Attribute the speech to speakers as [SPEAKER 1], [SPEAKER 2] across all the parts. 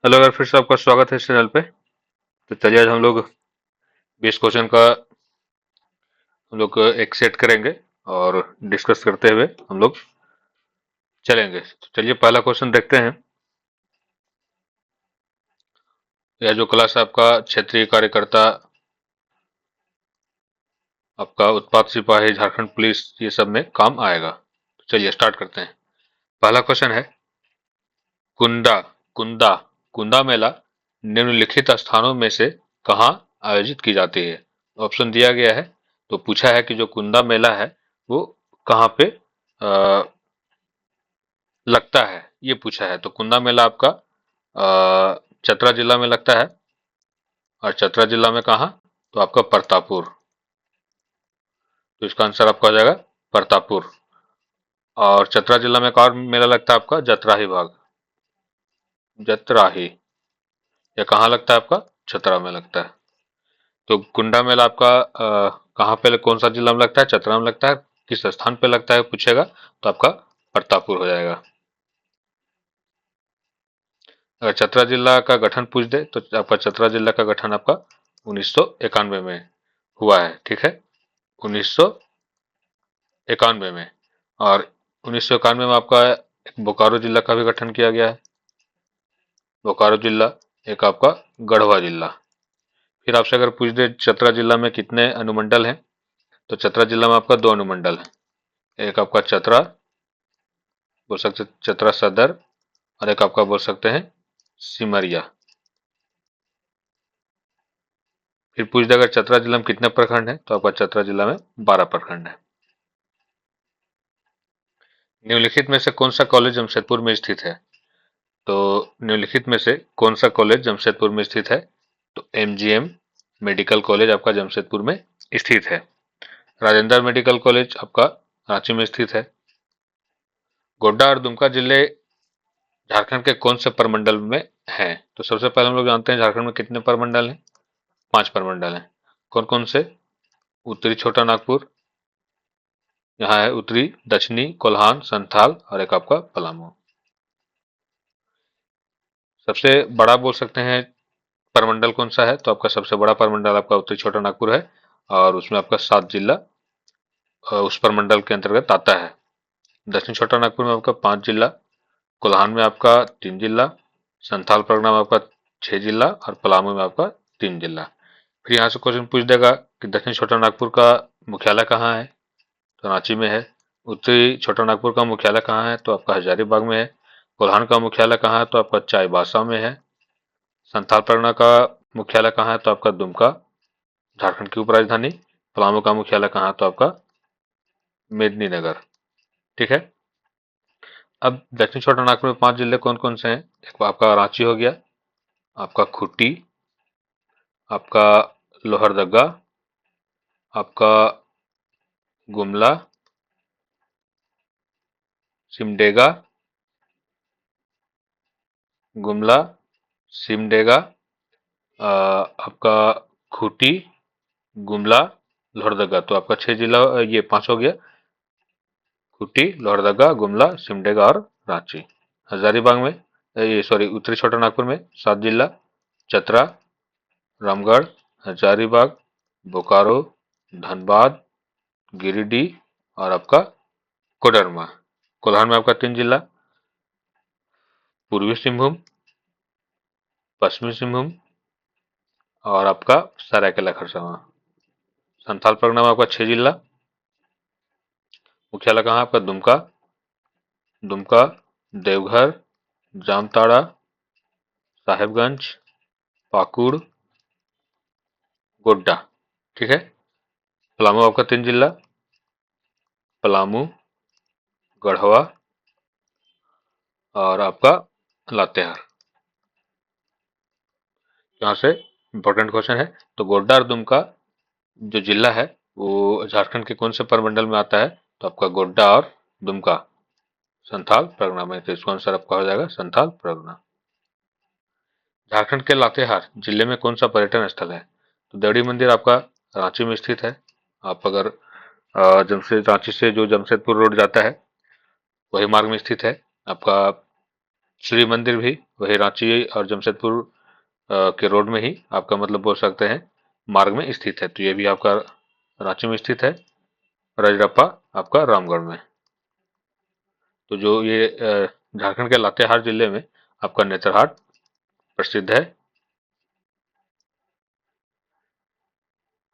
[SPEAKER 1] Hello यार, फिर से आपका स्वागत है इस चैनल पे। तो चलिए आज हम लोग 20 क्वेश्चन का हम लोग एक सेट करेंगे और डिस्कस करते हुए हम लोग चलेंगे। तो चलिए पहला क्वेश्चन देखते हैं। यह जो क्लास आपका क्षेत्रीय कार्यकर्ता, आपका उत्पाद सिपाही, झारखंड पुलिस, ये सब में काम आएगा। तो चलिए स्टार्ट करते हैं। पहला क्वेश्चन है, कुंडा कुंदा कुंदा मेला निम्नलिखित स्थानों में से कहाँ आयोजित की जाती है। ऑप्शन दिया गया है। तो पूछा है कि जो कुंदा मेला है वो कहाँ पे लगता है, ये पूछा है। तो कुंदा मेला आपका चतरा जिला में लगता है। और चतरा जिला में कहाँ? तो आपका परतापुर। तो इसका आंसर आपका हो जाएगा परतापुर। और चतरा जिला में एक और मेला लगता है आपका जतराही बाग। जतराही, ये कहाँ लगता है आपका? चतरा में लगता है। तो कुंडा मेला आपका कहाँ पे, कौन सा जिला में लगता है? चतरा में लगता है। किस स्थान पे लगता है पूछेगा तो आपका परतापुर हो जाएगा। अगर चतरा जिला का गठन पूछ दे तो आपका चतरा जिला का गठन आपका 1991 में हुआ है। ठीक है, 1991 में। और 1991 में आपका एक बोकारो जिला का भी गठन किया गया है। बोकारो जिला, एक आपका गढ़वा जिला। फिर आपसे अगर पूछ दे चतरा जिला में कितने अनुमंडल हैं, तो चतरा जिला में आपका 2 अनुमंडल हैं। एक आपका चतरा, बोल सकते हैं चतरा सदर, और एक आपका बोल सकते हैं सिमरिया। फिर पूछ दे अगर चतरा जिला में कितने प्रखंड हैं, तो आपका चतरा जिला में 12 प्रखंड है। निम्नलिखित में से कौन सा कॉलेज जमशेदपुर में स्थित है? तो निम्नलिखित में से कौन सा कॉलेज जमशेदपुर में स्थित है? तो एमजीएम मेडिकल कॉलेज आपका जमशेदपुर में स्थित है। राजेंद्र मेडिकल कॉलेज आपका रांची में स्थित है। गोड्डा और दुमका जिले झारखंड के कौन से प्रमंडल में हैं? तो सबसे पहले हम लोग जानते हैं झारखंड में कितने प्रमंडल हैं। 5 प्रमंडल हैं। कौन कौन से? उत्तरी छोटा नागपुर, यहाँ है उत्तरी, दक्षिणी कोल्हान, संथाल, और एक आपका पलामू। सबसे बड़ा बोल सकते हैं प्रमंडल कौन सा है, तो आपका सबसे बड़ा प्रमंडल आपका उत्तरी छोटा नागपुर है। और उसमें आपका 7 जिला उस प्रमंडल के अंतर्गत आता है। दक्षिण छोटा नागपुर में आपका 5 जिला, कोल्हान में आपका 3 जिला, संथाल परगना में आपका 6 जिला, और पलामू में आपका 3 जिला। फिर यहाँ से क्वेश्चन पूछ देगा कि दक्षिण छोटा नागपुर का मुख्यालय कहाँ है, तो रांची में है। उत्तरी छोटा नागपुर का मुख्यालय कहाँ है, तो आपका हजारीबाग में है। कोल्हान का मुख्यालय कहाँ है, तो आपका चाईबासा में है। संथाल परगना का मुख्यालय कहाँ है, तो आपका दुमका, झारखंड की उपराजधानी। पलामू का मुख्यालय कहाँ है, तो आपका मेदिनीनगर। ठीक है। अब दक्षिण छोटा नागपुर में 5 जिले कौन कौन से हैं? एक आपका रांची हो गया, आपका खूंटी, आपका लोहरदगा, आपका गुमला, सिमडेगा, गुमला, सिमडेगा, आपका खूंटी, गुमला, लोहरदगा। तो आपका 6 जिला, ये 5 हो गया। खूंटी, लोहरदगा, गुमला, सिमडेगा और रांची। हजारीबाग में, ये सॉरी, उत्तरी छोटा नागपुर में 7 जिला, चतरा, रामगढ़, हजारीबाग, बोकारो, धनबाद, गिरिडीह और आपका कोडरमा। कोल्हान में आपका 3 जिला, पूर्वी सिंहभूम, पश्चिमी सिंहभूम और आपका सरायकेला खरसावां। संथाल परगना में आपका 6 जिला, मुख्यालय कहाँ है आपका? दुमका, दुमका, देवघर, जामताड़ा, साहेबगंज, पाकुड़, गोड्डा। ठीक है। पलामू आपका 3 जिला, पलामू, गढ़वा और आपका लातेहार। यहाँ से इंपॉर्टेंट क्वेश्चन है। तो गोड्डा और दुमका जो जिला है वो झारखंड के कौन से प्रमंडल में आता है, तो आपका गोड्डा और दुमका संथाल परगना में। तो इसका आंसर आपका हो जाएगा संथाल परगना। झारखंड के लातेहार जिले में कौन सा पर्यटन स्थल है? तो देवड़ी मंदिर आपका रांची में स्थित है। आप अगर रांची से जो जमशेदपुर रोड जाता है वही मार्ग में स्थित है। आपका सूर्य मंदिर भी वही रांची और जमशेदपुर के रोड में ही आपका मतलब बोल सकते हैं मार्ग में स्थित है। तो ये भी आपका रांची में स्थित है। रजरप्पा आपका रामगढ़ में। तो जो ये झारखंड के लातेहार जिले में आपका नेतरहाट प्रसिद्ध है।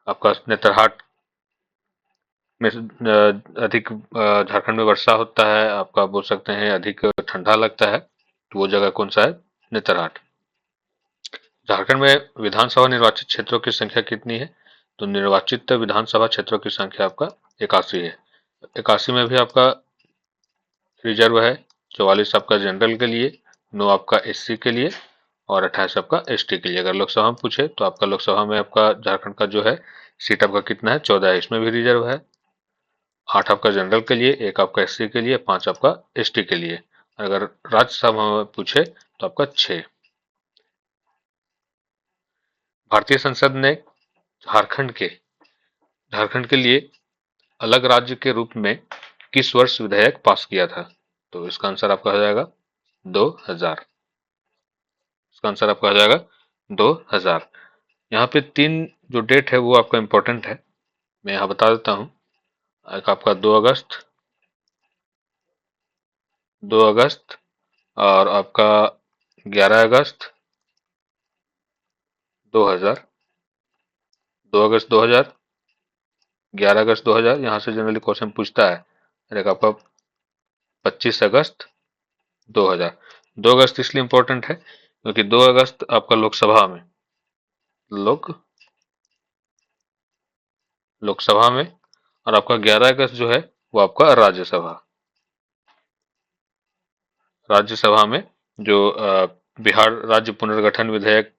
[SPEAKER 1] आपका नेतरहाट में अधिक झारखंड में वर्षा होता है, आपका बोल सकते हैं अधिक ठंडा लगता है। तो वो जगह कौन सा है? नेतरहाट। झारखंड में विधानसभा निर्वाचित क्षेत्रों की संख्या कितनी है? तो निर्वाचित विधानसभा क्षेत्रों की संख्या आपका 81 है। 81 में भी आपका रिजर्व है, 44 आपका जनरल के लिए, 9 आपका एससी के लिए और 28 आपका एसटी के लिए। अगर लोकसभा में पूछे तो आपका लोकसभा में आपका झारखंड का जो है सीट आपका कितना है? 14 है, इसमें भी रिजर्व है। 8 आपका जनरल के लिए, 1 आपका एससी के लिए, 5 आपका एसटी के लिए। अगर राज्यसभा में पूछे तो आपका 6। भारतीय संसद ने झारखंड के लिए अलग राज्य के रूप में किस वर्ष विधेयक पास किया था? तो इसका आंसर आपका हो जाएगा 2000। इसका आंसर आपका हो जाएगा 2000। यहाँ पे 3 जो डेट है वो आपका इंपॉर्टेंट है, मैं यहाँ बता देता हूँ। एक आपका 2 अगस्त, 2 अगस्त और आपका 11 अगस्त 2000। 2 अगस्त 2000, 11 अगस्त 2000 यहाँ से जनरली क्वेश्चन पूछता है। और एक आपका 25 अगस्त 2000। 2 अगस्त इसलिए इंपॉर्टेंट है क्योंकि 2 अगस्त आपका लोक लोकसभा में और आपका 11 अगस्त जो है वो आपका राज्यसभा में जो बिहार राज्य पुनर्गठन विधेयक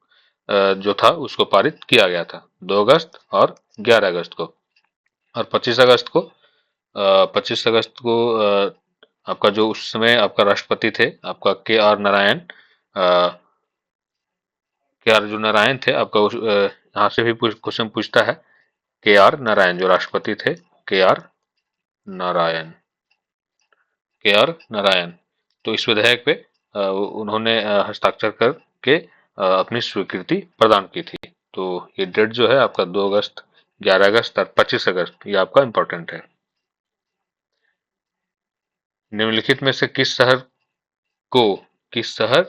[SPEAKER 1] जो था उसको पारित किया गया था 2 अगस्त और 11 अगस्त को। और 25 अगस्त को आपका जो उस समय आपका राष्ट्रपति थे आपका के आर जो नारायण थे आपका यहाँ से भी क्वेश्चन पूछता है। के आर नारायण जो राष्ट्रपति थे, के आर नारायण, के आर नारायण। तो इस विधेयक पे उन्होंने हस्ताक्षर करके अपनी स्वीकृति प्रदान की थी। तो ये डेट जो है आपका 2 अगस्त, 11 अगस्त और 25 अगस्त ये आपका इंपॉर्टेंट है। निम्नलिखित में से को किस शहर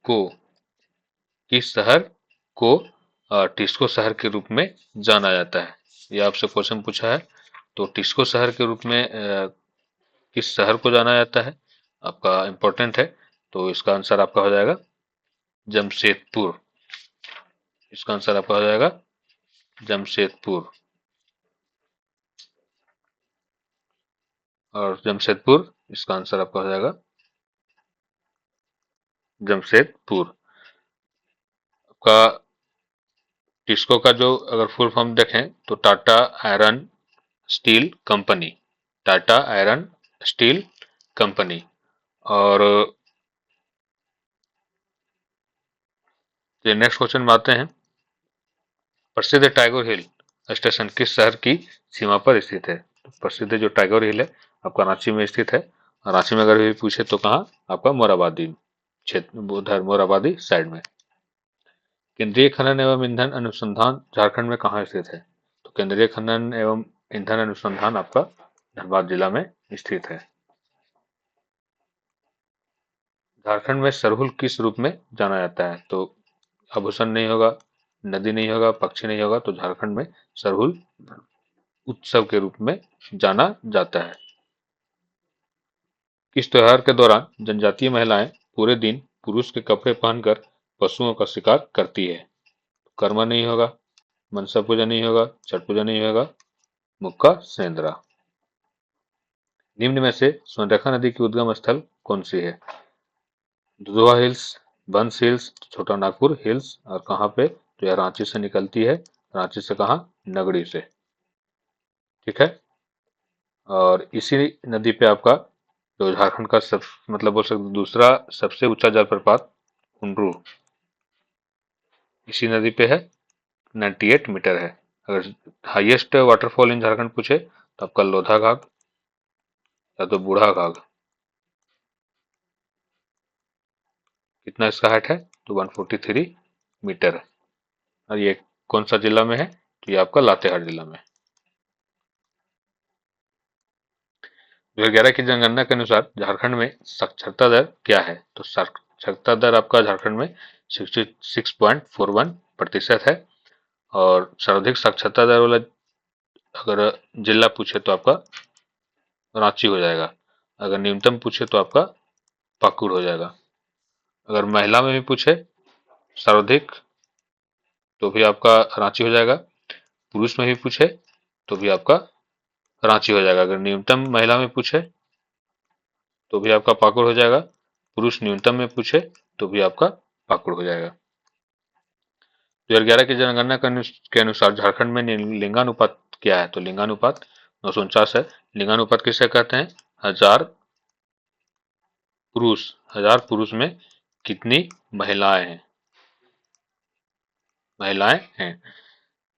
[SPEAKER 1] को किस शहर को टिस्को शहर के रूप में जाना जाता है? ये आपसे क्वेश्चन पूछा है। तो टिस्को शहर के रूप में किस शहर को जाना जाता है आपका इंपॉर्टेंट है। तो इसका आंसर आपका हो जाएगा जमशेदपुर। इसका आंसर आपका हो जाएगा जमशेदपुर। और जमशेदपुर इसका आंसर आपका हो जाएगा जमशेदपुर। आपका टिस्को का जो अगर फुल फॉर्म देखें तो Tata iron steel company, Tata iron steel company. और ये नेक्स्ट क्वेश्चन में आते हैं। प्रसिद्ध टाइगर हिल स्टेशन किस शहर की सीमा पर स्थित है? तो प्रसिद्ध जो टाइगर हिल है आपका रांची में स्थित है। और रांची में अगर भी पूछे तो कहाँ? आपका मोराबादी क्षेत्र, उधर मोराबादी साइड में। केंद्रीय खनन एवं ईंधन अनुसंधान झारखंड में कहाँ स्थित है? तो केंद्रीय खनन एवं ईंधन अनुसंधान आपका धनबाद जिला में स्थित है। झारखंड में सरहुल किस रूप में जाना जाता है? तो आभूषण नहीं होगा, नदी नहीं होगा, पक्षी नहीं होगा, तो झारखंड में सरहुल उत्सव के रूप में जाना जाता है। किस त्योहार के दौरान जनजातीय महिलाएं पूरे दिन पुरुष के कपड़े पहनकर पशुओं का शिकार करती है? कर्मा नहीं होगा, मनसा पूजा नहीं होगा, छठ पूजा नहीं होगा, मुक्का सेंद्रा। निम्न में से स्वर्णरेखा नदी की उद्गम स्थल कौन सी है? दुधवा हिल्स, बंस हिल्स, छोटा नागपुर हिल्स और कहाँ पे? तो यह रांची से निकलती है। रांची से कहाँ? नगड़ी से। ठीक है। और इसी नदी पे आपका जो झारखंड का सब मतलब बोल सकते दूसरा सबसे ऊंचा जलप्रपात कुंडरू इसी नदी पे है, 98 मीटर है। अगर हाईएस्ट वाटरफॉल इन झारखंड पूछे तो आपका लोधा घाट या तो बूढ़ा घाट। कितना इसका हाइट है, तो 143 मीटर है। और ये कौन सा जिला में है, तो ये आपका लातेहार जिला में है। 2011 की जनगणना के अनुसार झारखंड में साक्षरता दर क्या है, तो साक्षरता दर आपका झारखंड में 66.41% है। और सर्वाधिक साक्षरता दर वाला अगर जिला पूछे तो आपका रांची हो जाएगा। अगर न्यूनतम पूछे तो आपका पाकुड़ हो जाएगा। अगर महिला में भी पूछे सर्वाधिक, तो भी आपका रांची हो जाएगा। पुरुष में भी पूछे तो भी आपका रांची हो जाएगा। अगर न्यूनतम महिला में पूछे तो भी आपका पाकुड़ हो जाएगा। पुरुष न्यूनतम में पूछे तो भी आपका पाकुड़ हो जाएगा। 2011 की जनगणना के अनुसार झारखंड में लिंगानुपात क्या है, तो लिंगानुपात 949 है। लिंगानुपात किसे कहते हैं, हजार पुरुष, हजार पुरुष में कितनी महिलाएं हैं, महिलाएं हैं।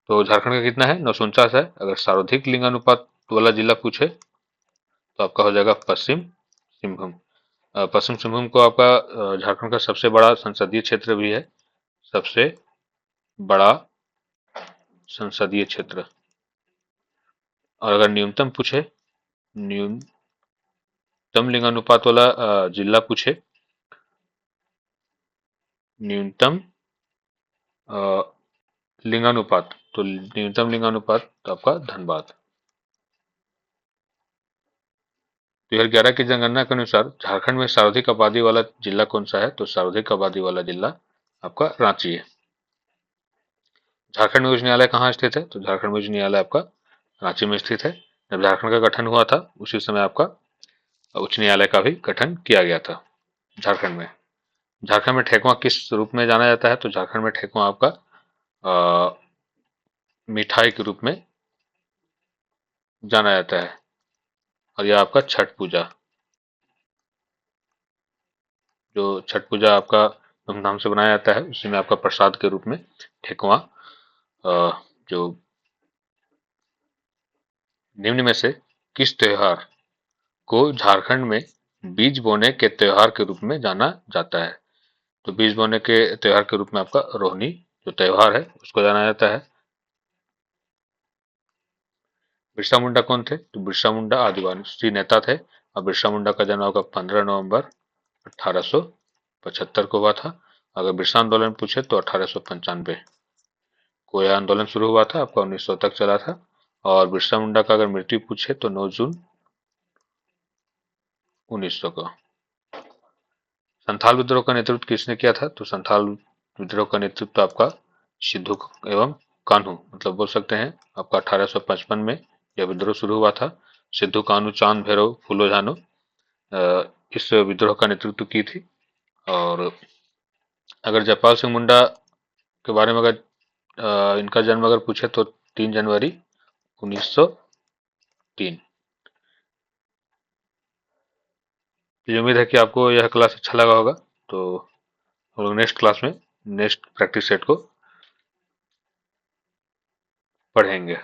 [SPEAKER 1] तो झारखंड का कितना है, 949 है। अगर सर्वाधिक लिंगानुपात वाला जिला पूछे तो आपका हो जाएगा पश्चिम सिंहभूम। पश्चिम सिंहभूम को आपका झारखंड का सबसे बड़ा संसदीय क्षेत्र भी है, सबसे बड़ा संसदीय क्षेत्र। और अगर न्यूनतम पूछे, न्यूनतम लिंगानुपात वाला जिला पूछे, न्यूनतम लिंगानुपात, तो न्यूनतम लिंगानुपात तो आपका धनबाद। 2011 की जनगणना के अनुसार झारखंड में सर्वाधिक आबादी वाला जिला कौन सा है, तो सर्वाधिक आबादी वाला जिला आपका रांची है। झारखंड में उच्च न्यायालय कहाँ स्थित है, तो झारखंड में उच्च न्यायालय आपका रांची में स्थित है। जब झारखंड का गठन हुआ था उसी समय आपका उच्च न्यायालय का भी गठन किया गया था झारखंड में। झारखंड में ठेकुआ किस रूप में जाना जाता है, तो झारखंड में ठेकुआ आपका मिठाई के रूप में जाना जाता है। और यह आपका छठ पूजा, जो छठ पूजा आपका धूमधाम से बनाया जाता है, उसी में आपका प्रसाद के रूप में ठेकुआ, जो निम्न में से किस त्योहार को झारखंड में बीज बोने के त्योहार के रूप में जाना जाता है, तो बीज बोने के त्योहार के रूप में आपका रोहिणी जो त्योहार है उसको जाना जाता है। बिरसा मुंडा कौन थे, तो बिरसा मुंडा आदिवासी नेता थे। और बिरसा मुंडा का जन्म आपका 15 नवंबर 1875 को हुआ था। अगर बिरसा आंदोलन पूछे तो 1895 को यह आंदोलन शुरू हुआ था, आपका 1900 तक चला था। और बिरसा मुंडा का अगर मृत्यु पूछे तो 9 जून 1900 को। संथाल विद्रोह का नेतृत्व किसने किया था, तो संथाल विद्रोह का नेतृत्व आपका सिद्धू एवं कान्हू, मतलब बोल सकते हैं आपका 1855 में यह विद्रोह शुरू हुआ था। सिद्धू कान्हू चांद भैरव फूलो झानो इस विद्रोह का नेतृत्व की थी। और अगर जयपाल सिंह मुंडा के बारे में अगर इनका जन्म अगर पूछे तो 3 जनवरी 1903। मुझे उम्मीद है कि आपको यह क्लास अच्छा लगा होगा। तो हम लोग नेक्स्ट क्लास में नेक्स्ट प्रैक्टिस सेट को पढ़ेंगे।